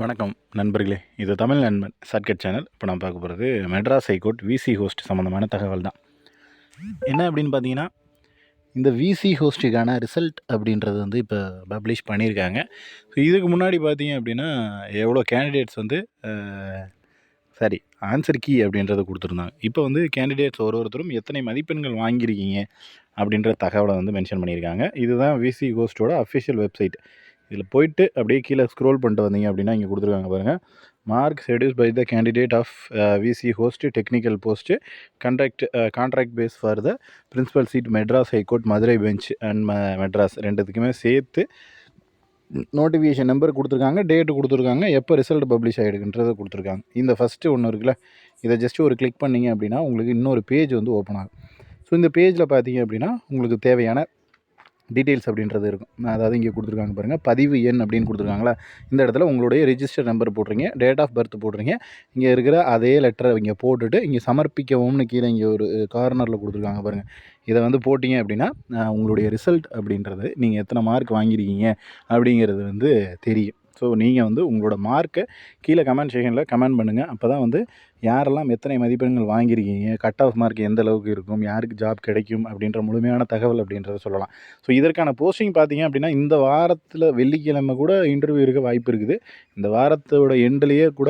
வணக்கம் நண்பர்களே, இது தமிழ் நண்பன் ஷார்ட்கட் சேனல். இப்போ நான் பார்க்க போகிறது மெட்ராஸ் ஹைகோர்ட் விசி ஹோஸ்ட் சம்மந்தமான தகவல் தான். என்ன அப்படின்னு பார்த்தீங்கன்னா, இந்த விசி ஹோஸ்ட்டுக்கான ரிசல்ட் அப்படின்றது வந்து இப்போ பப்ளிஷ் பண்ணியிருக்காங்க. ஸோ இதுக்கு முன்னாடி பார்த்தீங்க அப்படின்னா, எவ்வளோ கேண்டிடேட்ஸ் வந்து சாரி ஆன்சர் கீ அப்படின்றத கொடுத்துருந்தாங்க. இப்போ வந்து கேண்டிடேட்ஸ் ஒருத்தரும் எத்தனை மதிப்பெண்கள் வாங்கியிருக்கீங்க அப்படின்ற தகவலை வந்து மென்ஷன் பண்ணியிருக்காங்க. இதுதான் விசி ஹோஸ்ட்டோட அஃபிஷியல் வெப்சைட். இதில் போயிட்டு அப்படியே கீழே ஸ்க்ரோல் பண்ணிட்டு வந்தீங்க அப்படின்னா இங்கே கொடுத்துருக்காங்க பாருங்கள். Mark schedules by the candidate of VC host technical post contract base for the principal seat Madras high court Madurai bench and Madras ரெண்டுத்துக்குமே சேர்த்து நோட்டிஃபிகேஷன் நம்பர் கொடுத்துருக்காங்க, டேட்டு கொடுத்துருக்காங்க, எப்போ ரிசல்ட் பப்ளிஷ் ஆகிடுக்குன்றதை கொடுத்துருக்காங்க. இந்த ஃபஸ்ட்டு ஒன்று இருக்குல்ல, இதை ஜஸ்ட்டு ஒரு கிளிக் பண்ணிங்க அப்படின்னா உங்களுக்கு இன்னொரு பேஜ் வந்து ஓப்பன் ஆகும். ஸோ இந்த பேஜில் பார்த்தீங்க அப்படின்னா உங்களுக்கு தேவையான டீட்டெயில்ஸ் அப்படின்றது இருக்கும். அதாவது இங்கே கொடுத்துருக்காங்க பாருங்கள், பதிவு எண் அப்படின்னு கொடுத்துருக்காங்களா, இந்த இடத்துல உங்களுடைய ரிஜிஸ்டர் நம்பர் போடுறீங்க, டேட் ஆஃப் பர்த் போடுறீங்க, இங்கே இருக்கிற அதே லெட்டரை இங்கே போட்டுட்டு இங்கே சமர்ப்பிக்கவும்னு கீழே இங்கே ஒரு கார்னரில் கொடுத்துருக்காங்க பாருங்கள். இதை வந்து போட்டிங்க அப்படின்னா உங்களுடைய ரிசல்ட் அப்படின்றது நீங்கள் எத்தனை மார்க் வாங்கியிருக்கீங்க அப்படிங்கிறது வந்து தெரியும். ஸோ நீங்கள் வந்து உங்களோட மார்க்கை கீழே கமெண்ட் செக்ஷனில் கமெண்ட் பண்ணுங்கள். அப்போ தான் வந்து யாரெல்லாம் எத்தனை மதிப்பெண்கள் வாங்கியிருக்கீங்க, கட் ஆஃப் மார்க் எந்த அளவுக்கு இருக்கும், யாருக்கு ஜாப் கிடைக்கும் அப்படின்ற முழுமையான தகவல் அப்படின்றத சொல்லலாம். ஸோ இதற்கான போஸ்டிங் பார்த்தீங்க அப்படின்னா இந்த வாரத்தில் வெள்ளிக்கிழமை கூட இன்டர்வியூ இருக்க வாய்ப்பு இருக்குது. இந்த வாரத்தோட எண்ட்லேயே கூட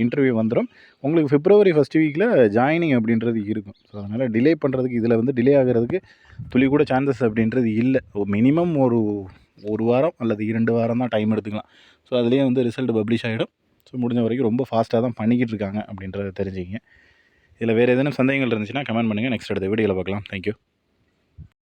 இன்டர்வியூ வந்துடும். உங்களுக்கு பிப்ரவரி ஃபஸ்ட் வீக்கில் ஜாயினிங் அப்படின்றது இருக்கும். ஸோ அதனால் டிலே பண்ணுறதுக்கு இதில் வந்து டிலே ஆகிறதுக்கு துளி கூட சான்சஸ் அப்படின்றது இல்லை. மினிமம் ஒரு வாரம் அல்லது 2 வாரம் தான் டைம் எடுத்துக்கலாம். ஸோ அதுலேயே வந்து ரிசல்ட் பப்ளிஷ் ஆகிடும். ஸோ முடிஞ்ச வரைக்கும் ரொம்ப ஃபாஸ்ட்டாக தான் பண்ணிக்கிட்டு இருக்காங்க அப்படின்றத தெரிஞ்சுக்கிங்க. இதில் வேறு ஏதேனும் சந்தேகங்கள் இருந்துச்சுன்னா கமெண்ட் பண்ணுங்கள். நெக்ஸ்ட் அடுத்த வீடியோவில் பார்க்கலாம். தேங்க்யூ.